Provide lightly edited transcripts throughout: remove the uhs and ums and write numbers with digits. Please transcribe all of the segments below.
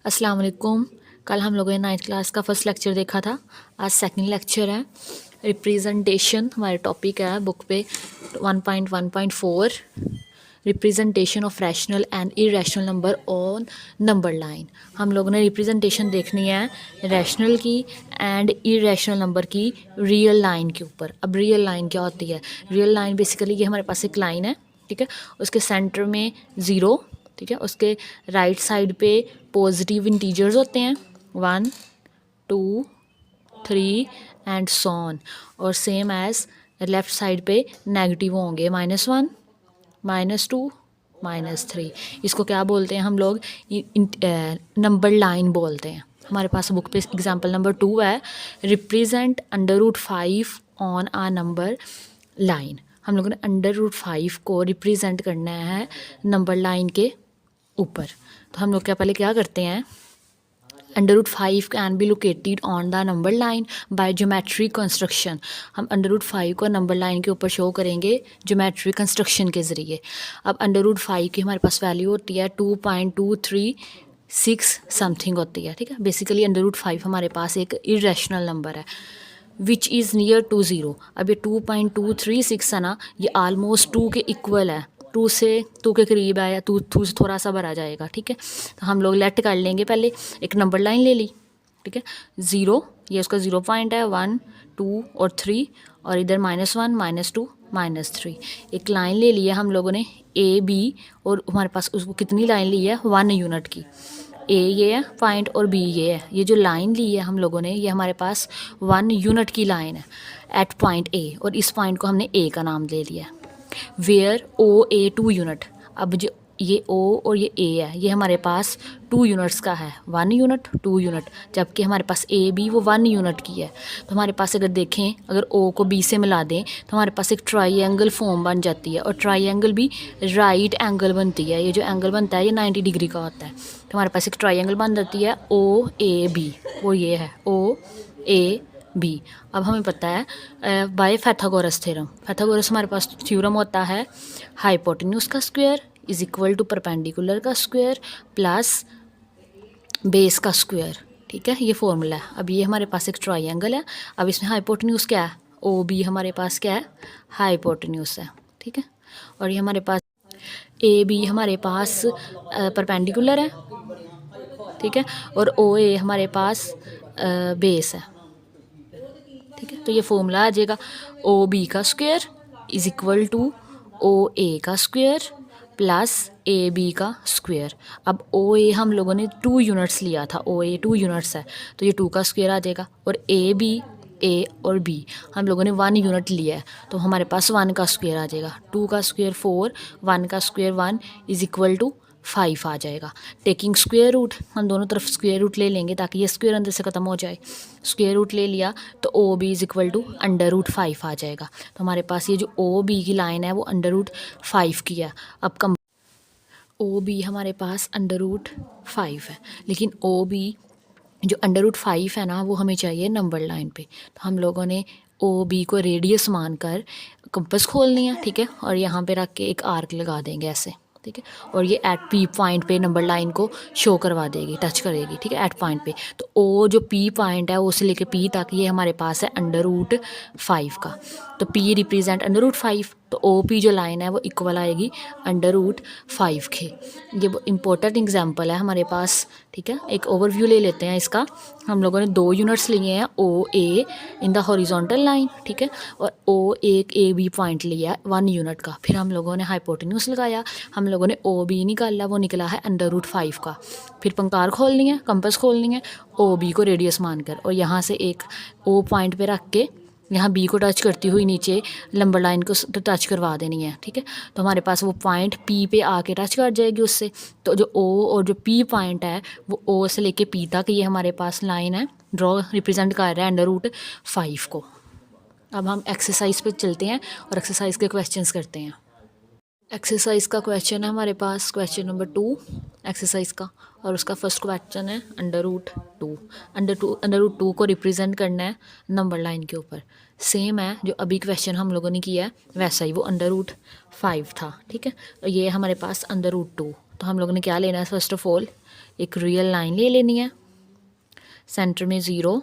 अस्सलाम वालेकुम। कल हम लोगों ने 9th क्लास का फर्स्ट लेक्चर देखा था। आज सेकंड लेक्चर है रिप्रेजेंटेशन, हमारे टॉपिक है बुक पे 1.1.4 representation of rational and irrational number on number line. हम लोगों ने रिप्रेजेंटेशन देखनी है रैशनल की एंड इरेशनल नंबर की रियल लाइन के ऊपर। अब रियल लाइन क्या होती है? रियल लाइन बेसिकली ये हमारे पास एक लाइन है, ठीक है, उसके सेंटर में ज़ीरो, ठीक है, उसके राइट साइड पे पॉजिटिव इंटीजर्स होते हैं 1 2 3 एंड सॉन, और सेम एज लेफ़्ट साइड पे नेगेटिव होंगे -1 -2 -3। इसको क्या बोलते हैं हम लोग? नंबर लाइन बोलते हैं। हमारे पास बुक पे एग्जांपल नंबर 2 है, represent √5 on a number line. हम लोगों ने √5 को रिप्रेजेंट करना है नंबर लाइन के ऊपर। तो हम लोग पहले क्या करते हैं, √5 can be located on the number line by geometry construction. हम √5 को नंबर लाइन के ऊपर शो करेंगे ज्योमेट्री कंस्ट्रक्शन के ज़रिए। अब √5 की हमारे पास वैल्यू होती है 2.236 समथिंग होती है, ठीक है। बेसिकली √5 हमारे पास एक इरेशनल नंबर है which is near to zero. अब ये 2.236 है ना, ये आलमोस्ट 2 के इक्वल है, 2 के करीब है, या 2 से थोड़ा सा भरा जाएगा, ठीक है। तो हम लोग लेट कर लेंगे, पहले एक नंबर लाइन ले ली, ठीक है, 0, ये उसका 0 पॉइंट है, 1 2 और 3, और इधर -1 -2 -3। एक लाइन ले ली है हम लोगों ने AB, और हमारे पास उसको कितनी लाइन ली है? 1 यूनिट की। ए ये है पॉइंट और बी ये है। ये जो लाइन ली है हम लोगों ने, ये हमारे पास 1 यूनिट की लाइन है एट पॉइंट ए, और इस पॉइंट को हमने ए का नाम दे दिया है। Where OA 2 unit. अब जो ये O और ये A है, ये हमारे पास 2 यूनिट्स का है, 1 यूनिट 2 यूनिट, जबकि हमारे पास AB वो 1 यूनिट की है। तो हमारे पास अगर देखें, अगर O को B से मिला दें तो हमारे पास एक ट्राइंगल फॉर्म बन जाती है, और ट्राइंगल भी राइट एंगल बनती है। ये जो एंगल बनता है ये 90 डिग्री का होता है। तो हमारे पास एक ट्राइंगल बन जाती है OAB, वो ये है OAB। अब हमें पता है बाय पैथागोरस थ्योरम। पैथागोरस हमारे पास थ्योरम होता है हाइपोटेन्यूज का square is equal to perpendicular का स्क्वायर प्लस बेस का स्क्वायर, ठीक है, ये फॉर्मूला है। अब ये हमारे पास एक ट्राइंगल है। अब इसमें हाइपोटेन्यूज क्या है? OB हमारे पास क्या है? हाइपोटेन्यूज है, ठीक है। और ये हमारे पास AB हमारे पास परपेंडिकुलर है, ठीक है, और OA हमारे पास बेस है, ठीक है। तो ये फॉर्मूला आ जाएगा OB का square is equal to OA का स्क्वायर प्लस AB का स्क्वायर। अब OA हम लोगों ने 2 यूनिट्स लिया था, OA 2 यूनिट्स है, तो ये 2 का स्क्वायर आ जाएगा। और AB A और B हम लोगों ने 1 यूनिट लिया है, तो हमारे पास 1 का स्क्वायर आ जाएगा। 2 का स्क्वायर 4, 1 का स्क्वायर 1 इज इक्वल टू 5 आ जाएगा। टेकिंग स्क्वायर रूट, हम दोनों तरफ स्क्वायर रूट ले लेंगे ताकि ये स्क्वायर अंदर से ख़त्म हो जाए। स्क्वायर रूट ले लिया तो OB इज इक्वल टू √5 आ जाएगा। तो हमारे पास ये जो OB की लाइन है वो √5 की है। अब कम OB हमारे पास √5 है, लेकिन OB जो √5 है ना, वो हमें चाहिए नंबर लाइन पे। तो हम लोगों ने OB को रेडियस मानकर कंपास खोलनी है, ठीक है, और यहाँ पे रख के एक आर्क लगा देंगे ऐसे, ठीक है, और ये एट P पॉइंट पे नंबर लाइन को शो करवा देगी, टच करेगी, ठीक है, एट पॉइंट पे। तो O जो P पॉइंट है, O से लेके P तक ये हमारे पास है √5 का। तो P रिप्रेजेंट √5, तो OP जो लाइन है वो इक्वल आएगी √5 के। ये इम्पोर्टेंट एग्जांपल है हमारे पास, ठीक है। एक ओवरव्यू ले लेते हैं इसका। हम लोगों ने 2 यूनिट्स लिए हैं OA in the horizontal line, ठीक है, और O एक AB पॉइंट लिया है 1 यूनिट का। फिर हम लोगों ने हाइपोटेन्यूज लगाया, हम लोगों ने OB निकाला, वो निकला है √5 का। फिर पंकार खोलनी है, कंपास खोलनी है OB को रेडियस मानकर, और यहाँ से एक O पॉइंट पे रख के यहाँ B को टच करती हुई नीचे नंबर लाइन को टच करवा देनी है, ठीक है। तो हमारे पास वो पॉइंट P पे आके टच कर जाएगी उससे। तो जो O और जो P पॉइंट है वो O से लेके P तक ये हमारे पास लाइन है, ड्रॉ रिप्रेजेंट कर रहा है √5 को। अब हम एक्सरसाइज पे चलते हैं और एक्सरसाइज के क्वेश्चंस करते हैं। एक्सरसाइज का क्वेश्चन है हमारे पास, क्वेश्चन नंबर 2 एक्सरसाइज का, और उसका फर्स्ट क्वेश्चन है √2 को रिप्रेजेंट करना है नंबर लाइन के ऊपर। सेम है जो अभी क्वेश्चन हम लोगों ने किया है वैसा ही, वो √5 था, ठीक है। तो ये हमारे पास √2। तो हम लोगों ने क्या लेना है? फर्स्ट ऑफ ऑल एक रियल लाइन ले लेनी है, सेंटर में 0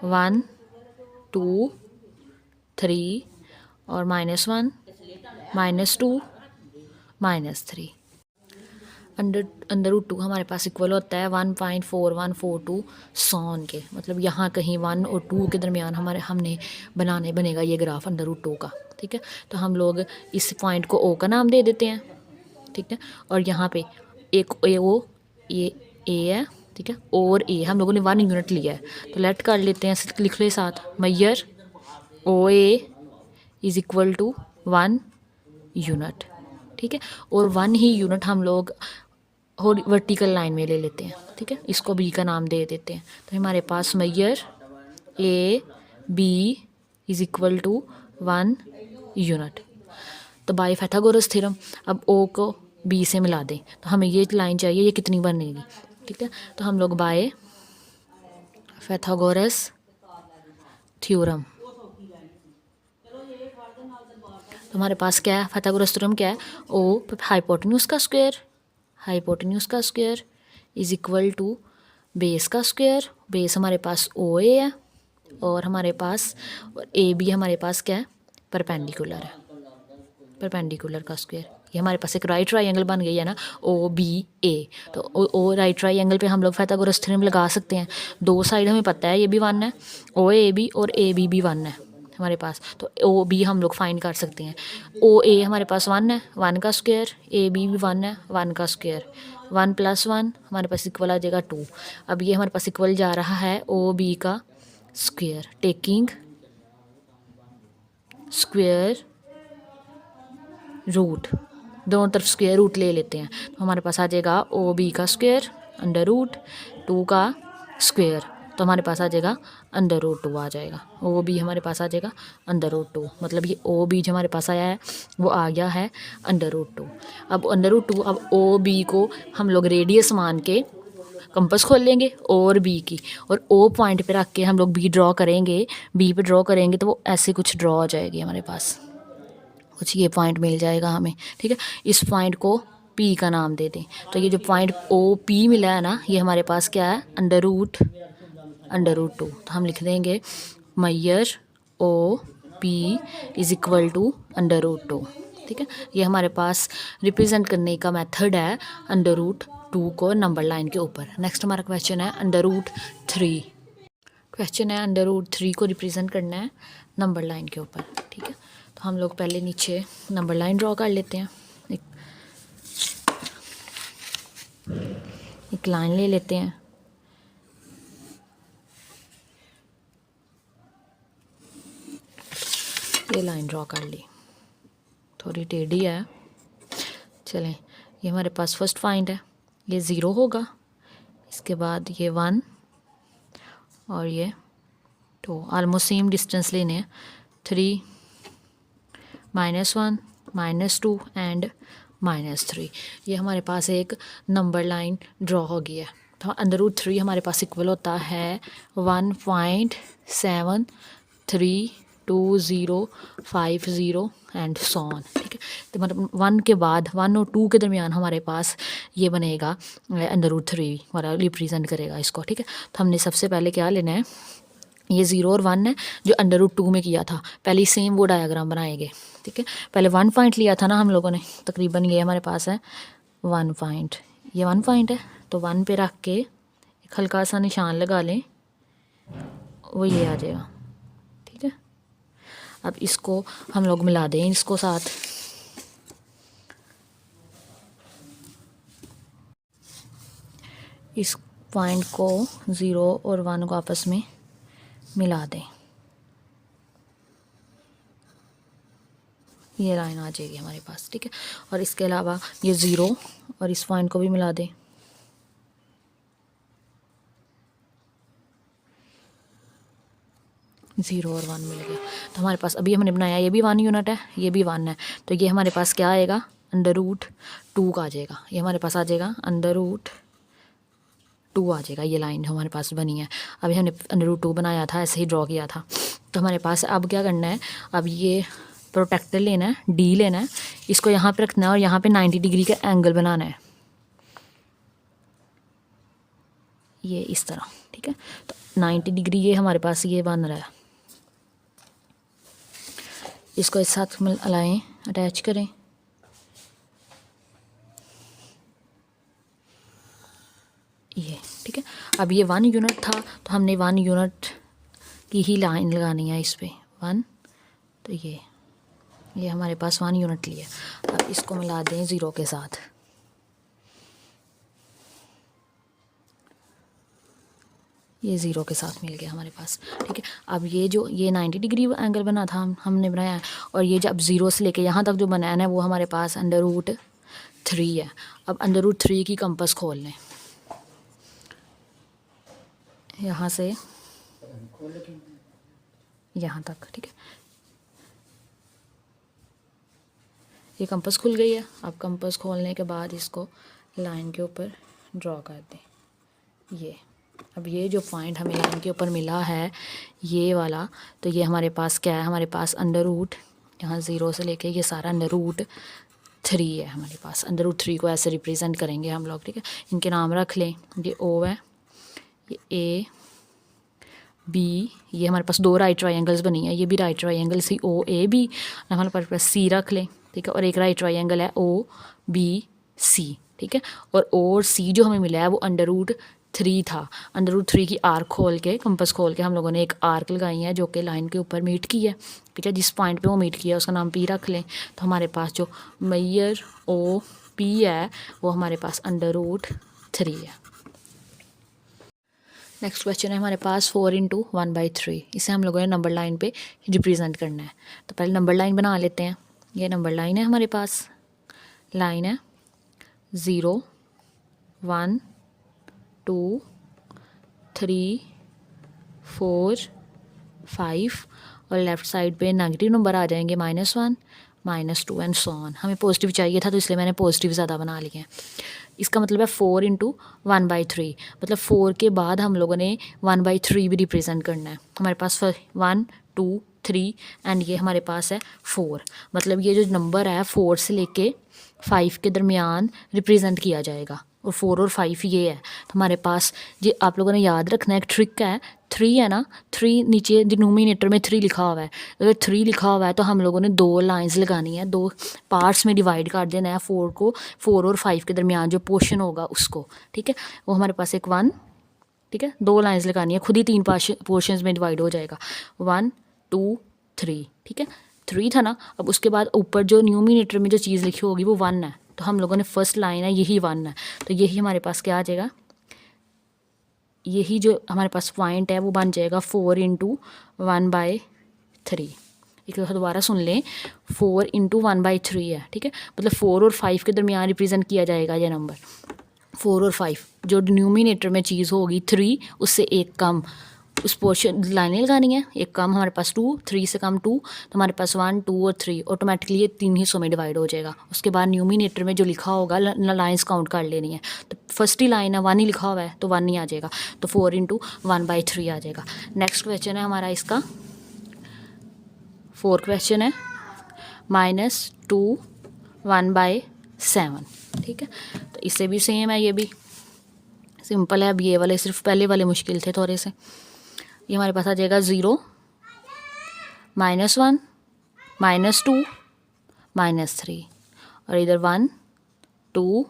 1 2 3 और -1 -2 -3। अंडर रूट 2 हमारे पास इक्वल होता है 1.4142 सॉन के, मतलब यहाँ कहीं 1 और 2 के दरमियान हमने बनेगा ये ग्राफ अंडर रूट 2 का। ठीक है, तो हम लोग इस पॉइंट को ओ का नाम दे देते हैं। ठीक है, और यहाँ पे एक ए है। ठीक है, और ए हम लोगों ने 1 यूनिट लिया है, तो लेट कर लेते हैं, लिख ले साथ, मैयर O A is equal to 1 unit. ठीक है, और 1 ही यूनिट हम लोग वर्टिकल लाइन में ले लेते हैं। ठीक है, इसको बी का नाम दे देते हैं, तो हमारे पास मैयर A B is equal to 1 unit. तो बाय पाइथागोरस थ्योरम अब ओ को बी से मिला दें, तो हमें ये लाइन चाहिए, ये कितनी बनेगी। ठीक है, तो हम लोग बाय पाइथागोरस थ्योरम, तो हमारे पास क्या है, पाइथागोरस थ्योरम क्या है, ओ हाइपोटेन्यूज का square is equal to base का स्क्वायर। बेस हमारे पास ओ ए है, और हमारे पास ए बी हमारे पास क्या है, परपेंडिकुलर है, परपेंडिकुलर का स्क्वायर। ये हमारे पास एक राइट ट्राइंगल बन गई है ना, ओ बी ए। तो ओ राइट ट्राइंगल पे हम लोग पाइथागोरस थ्योरम लगा सकते हैं। दो साइड हमें पता है, ये भी 1 है, ओ ए बी और ए बी भी 1 है हमारे पास, तो ओ बी हम लोग फाइंड कर सकते हैं। ओ ए हमारे पास 1 है, 1 का स्क्वायर, ए बी भी 1 है, 1 का स्क्वायर, 1 + 1 हमारे पास इक्वल आ जाएगा 2। अब ये हमारे पास इक्वल जा रहा है ओ बी का स्क्वायर, टेकिंग स्क्वायर रूट, दोनों तरफ स्क्वायर रूट ले लेते हैं, तो हमारे पास आ जाएगा ओ बी का स्क्वायर अंडर रूट 2 का स्क्वायर, तो हमारे पास आ जाएगा अंडर रूट 2 आ जाएगा। ओ बी हमारे पास आ जाएगा अंडर रूट 2, मतलब ये ओ बी जो हमारे पास आया है वो आ गया है अंडर रूट 2। अब अंडर रूट 2, अब ओ बी को हम लोग रेडियस मान के कंपास खोल लेंगे और बी की, और ओ पॉइंट पे रख के हम लोग बी ड्रॉ करेंगे, बी पे ड्रॉ करेंगे तो वो ऐसे कुछ ड्रॉ हो जाएगी हमारे पास, कुछ ये पॉइंट मिल जाएगा हमें। ठीक है, इस पॉइंट को पी का नाम दे दें, तो ये जो पॉइंट ओ पी मिला है ना, ये हमारे पास क्या है, अंडर रूट 2। तो हम लिख देंगे मैयर O P is equal to under root 2। ठीक है, ये हमारे पास रिप्रेजेंट करने का मेथड है अंडर रूट 2 को नंबर लाइन के ऊपर। नेक्स्ट हमारा क्वेश्चन है अंडर रूट 3। क्वेश्चन है अंडर रूट 3 को रिप्रेजेंट करना है नंबर लाइन के ऊपर। ठीक है, तो हम लोग पहले नीचे नंबर लाइन ड्रॉ कर लेते हैं, एक लाइन ले लेते हैं, ये लाइन ड्रॉ कर ली, थोड़ी टेढ़ी है, चलें। ये हमारे पास फर्स्ट पॉइंट है, ये 0 होगा, इसके बाद ये 1 और ये 2, ऑलमोस्ट सेम डिस्टेंस लेने हैं, 3 -1 -2 एंड -3। ये हमारे पास एक नंबर लाइन ड्रॉ हो गई है। तो अंडर रूट 3 हमारे पास इक्वल होता है 1.732050 एंड सो ऑन। ठीक है, तो मतलब 1 के बाद 1 और 2 के दरमियान हमारे पास ये बनेगा अंडर रूट 3 हमारा रिप्रेजेंट करेगा इसको। ठीक है, तो हमने सबसे पहले क्या लेना है, ये 0 और 1 है जो अंडर रूट 2 में किया था, पहले सेम वो डायग्राम बनाएंगे। ठीक है, पहले 1 पॉइंट लिया था ना हम लोगों ने, तकरीबन ये हमारे पास है 1 पॉइंट, ये 1 पॉइंट है, तो 1 पे रख के एक हल्का सा निशान लगा लें, वो ये आ जाएगा। ठीक है, अब इसको हम लोग मिला दें इसको साथ, इस पॉइंट को 0 और 1 को आपस में मिला दें, ये लाइन आ जाएगी हमारे पास। ठीक है, और इसके अलावा ये 0 और इस पॉइंट को भी मिला दें, ज़ीरो और 1 मिल गया। तो हमारे पास अभी हमने बनाया, ये भी 1 यूनिट है, ये भी 1 है, तो ये हमारे पास क्या आएगा, अंडर रूट 2 का आ जाएगा, ये हमारे पास आ जाएगा अंडर रूट 2 आ जाएगा, ये लाइन हमारे पास बनी है। अभी हमने अंडर रूट 2 बनाया था, ऐसे ही ड्रॉ किया था। तो हमारे पास अब क्या करना है, अब ये प्रोटेक्टर लेना है, डी लेना है, इसको यहाँ पे रखना है और यहाँ पे 90 डिग्री का एंगल बनाना है। ये इस तरह, ठीक है। तो 90 डिग्री ये हमारे पास ये बन रहा है। इसको इस साथ मिलाएं, अटैच करें। ये ठीक है। अब ये 1 यूनिट था तो हमने 1 यूनिट की ही लाइन लगानी है इस पर 1। तो ये हमारे पास 1 यूनिट लिया। अब इसको मिला दें 0 के साथ। ये 0 के साथ मिल गया हमारे पास, ठीक है। अब ये 90 डिग्री एंगल बना था, हमने बनाया है। और ये जब 0 से लेके यहाँ तक जो बनाया है वो हमारे पास √3 है। अब √3 की कंपास खोल लें यहाँ से यहाँ तक, ठीक है। ये कंपास खुल गई है। अब कंपास खोलने के बाद इसको लाइन के ऊपर ड्रॉ कर दें। ये अब ये जो पॉइंट हमें लाइन के ऊपर मिला है ये वाला, तो ये हमारे पास क्या है, हमारे पास यहाँ 0 से लेके ये सारा √3 है हमारे पास। √3 को ऐसे रिप्रेजेंट करेंगे हम लोग, ठीक है। इनके नाम रख लें। ये O है, ये A B, ये हमारे पास 2 राइट ट्रायंगल्स बनी है, ये भी राइट ट्रायंगल सी OAB। हमारे पास C रख लें, ठीक है। और एक राइट ट्रायंगल है OBC, ठीक है। और O और C जो हमें मिला है वो √3 था। √3 की आर्क खोल के, कंपास खोल के हम लोगों ने एक आर्क लगाई है जो कि लाइन के ऊपर मीट की है, ठीक है। जिस पॉइंट पे वो मीट किया है उसका नाम P रख लें। तो हमारे पास जो मेजर OP है वो हमारे पास √3 है। नेक्स्ट क्वेश्चन है हमारे पास 4 × 1/3। इसे हम लोगों ने नंबर लाइन पे रिप्रेजेंट करना है। तो पहले नंबर लाइन बना लेते हैं। ये नंबर लाइन है हमारे पास, लाइन है 0 1 2 3 4 5 और लेफ़्ट साइड पे नेगेटिव नंबर आ जाएंगे -1 -2 एंड सो ऑन। हमें पॉजिटिव चाहिए था तो इसलिए मैंने पॉजिटिव ज़्यादा बना लिए हैं। इसका मतलब है 4 × 1/3, मतलब 4 के बाद हम लोगों ने 1/3 भी रिप्रेजेंट करना है। हमारे पास 1 2 3 एंड ये हमारे पास है 4, मतलब ये जो नंबर है 4 से लेके 5 के दरमियान रिप्रेजेंट किया जाएगा। और 4 और 5 ये है। तो हमारे पास ये आप लोगों ने याद रखना है, एक ट्रिक है, 3 है ना, 3 नीचे डिनोमिनेटर में 3 लिखा हुआ है। अगर 3 लिखा हुआ है तो हम लोगों ने 2 लाइंस लगानी है, 2 पार्ट्स में डिवाइड कर देना है 4 को। 4 और 5 के दरमियान जो पोर्शन होगा उसको, ठीक है। वो हमारे पास एक 1, ठीक है, 2 लाइंस लगानी है, खुद ही 3 पोर्शंस में डिवाइड हो जाएगा। 1 2 3, ठीक है। 3 था ना। अब उसके बाद ऊपर जो न्यूमिनेटर में जो चीज़ लिखी होगी वो 1 है। तो हम लोगों ने फर्स्ट लाइन है यही 1 है, तो यही हमारे पास क्या आ जाएगा, यही जो हमारे पास पॉइंट है वो बन जाएगा 4 × 1/3। एक दफ़ा दोबारा सुन लें, 4 × 1/3 है, ठीक है। मतलब 4 और 5 के दरमियान रिप्रेजेंट किया जाएगा ये नंबर। 4 और 5 जो डिनोमिनेटर में चीज़ होगी 3 उससे एक कम, उस पोर्शन लाइनें लगानी है। एक कम हमारे पास 2, 3 से कम 2, तो हमारे पास 1 2 और 3 ऑटोमेटिकली ये 3 हिस्सों में डिवाइड हो जाएगा। उसके बाद न्यूमिनेटर में जो लिखा होगा लाइंस काउंट कर लेनी है। तो फर्स्ट ही लाइन है 1 ही लिखा हुआ है तो 1 ही आ जाएगा, तो 4 × 1/3 आ जाएगा। नेक्स्ट क्वेश्चन है हमारा इसका 4 क्वेश्चन है -2 1/7, ठीक है। तो इससे भी सेम है, ये भी सिंपल है। अब ये वाले सिर्फ पहले वाले मुश्किल थे थोड़े से। ये हमारे पास आ जाएगा 0 -1 -2 -3 और इधर 1 2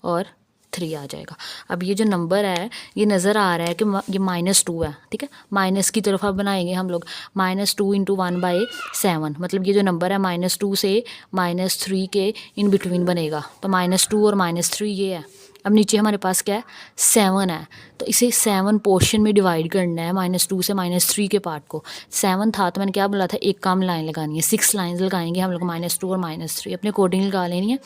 और 3 आ जाएगा। अब ये जो नंबर है ये नज़र आ रहा है कि ये -2 है, ठीक है। माइनस की तरफ अब बनाएंगे हम लोग, -2 × 1/7, मतलब ये जो नंबर है -2 से -3 के इन बिटवीन बनेगा। तो -2 और -3 ये है। अब नीचे हमारे पास क्या है, 7 है, तो इसे 7 पोर्शन में डिवाइड करना है, -2 से -3 के पार्ट को। 7 था तो मैंने क्या बोला था, एक कम लाइन लगानी है, 6 लाइंस लगाएंगे हम लोग, -2 और -3 अपने अकॉर्डिंग लगा लेनी है,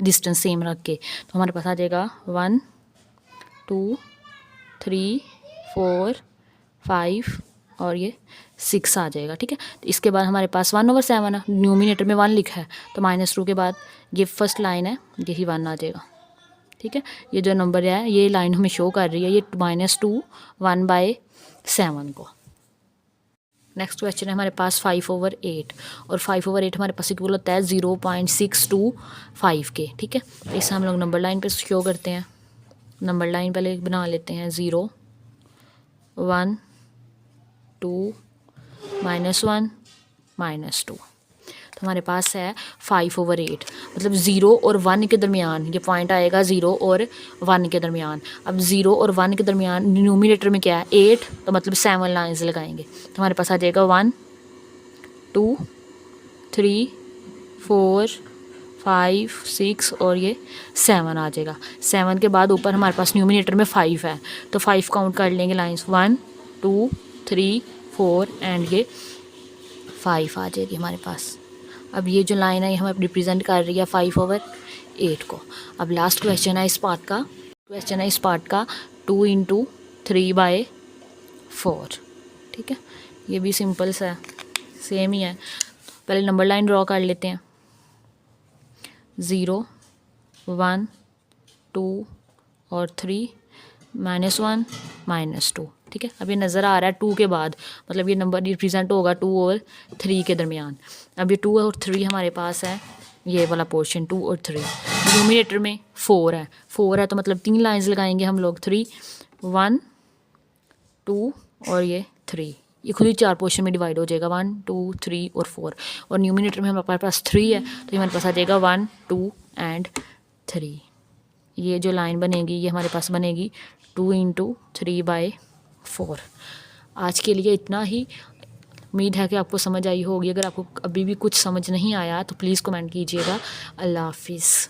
डिस्टेंस सेम रख के। तो हमारे पास आ जाएगा 1 2 3 4 5 और ये 6 आ जाएगा, ठीक है। तो इसके बाद हमारे पास 1/7 है, न्यूमिनेटर में 1 लिखा है, तो -2 के बाद ये फर्स्ट लाइन है यही 1 आ जाएगा, ठीक है। ये जो नंबर है ये लाइन हमें शो कर रही है ये -2 1/7 को। नेक्स्ट क्वेश्चन है हमारे पास 5/8 और 5/8 हमारे पास इक्वल होता है 0.625 के, ठीक है। तो इसे हम लोग नंबर लाइन पे शो करते हैं। नंबर लाइन पहले बना लेते हैं, 0 1 2 -1 -2। तो हमारे पास है 5/8, मतलब 0 और 1 के दरमियान ये पॉइंट आएगा, 0 और 1 के दरमियान। अब 0 और 1 के दरमियान न्यूमिनेटर में क्या है 8, तो मतलब 7 लाइन्स लगाएंगे। तो हमारे पास आ जाएगा 1 2 3 4 5 6 और ये 7 आ जाएगा। 7 के बाद ऊपर हमारे पास न्यूमिनेटर में 5 है, तो 5 काउंट कर लेंगे लाइन्स, 1 2 3 4 एंड ये 5 आ जाएगी हमारे पास। अब ये जो लाइन है ये हमें रिप्रेजेंट कर रही है 5/8 को। अब लास्ट क्वेश्चन है इस पार्ट का 2 × 3/4। ठीक है, ये भी सिंपल सा है, सेम ही है। पहले नंबर लाइन ड्रॉ कर लेते हैं, 0 1 2 और 3 -1 -2। ठीक है, अब ये नज़र आ रहा है 2 के बाद, मतलब ये नंबर रिप्रेजेंट होगा 2 और 3 के दरमियान। अब ये 2 और 3 हमारे पास है, ये वाला पोर्शन 2 और 3। न्यूमिनेटर में 4 है तो मतलब 3 लाइंस लगाएंगे हम लोग, 3 1 2 और ये 3, ये खुद ही 4 पोर्शन में डिवाइड हो जाएगा, 1 2 3 और 4। और न्यूमिनेटर में हमारे पास 3 है, तो हमारे पास आ जाएगा 1 2 एंड 3। ये जो लाइन बनेगी ये हमारे पास बनेगी 2 × 3/4। आज के लिए इतना ही। उम्मीद है कि आपको समझ आई होगी। अगर आपको अभी भी कुछ समझ नहीं आया तो प्लीज़ कमेंट कीजिएगा। अल्लाह हाफिज़।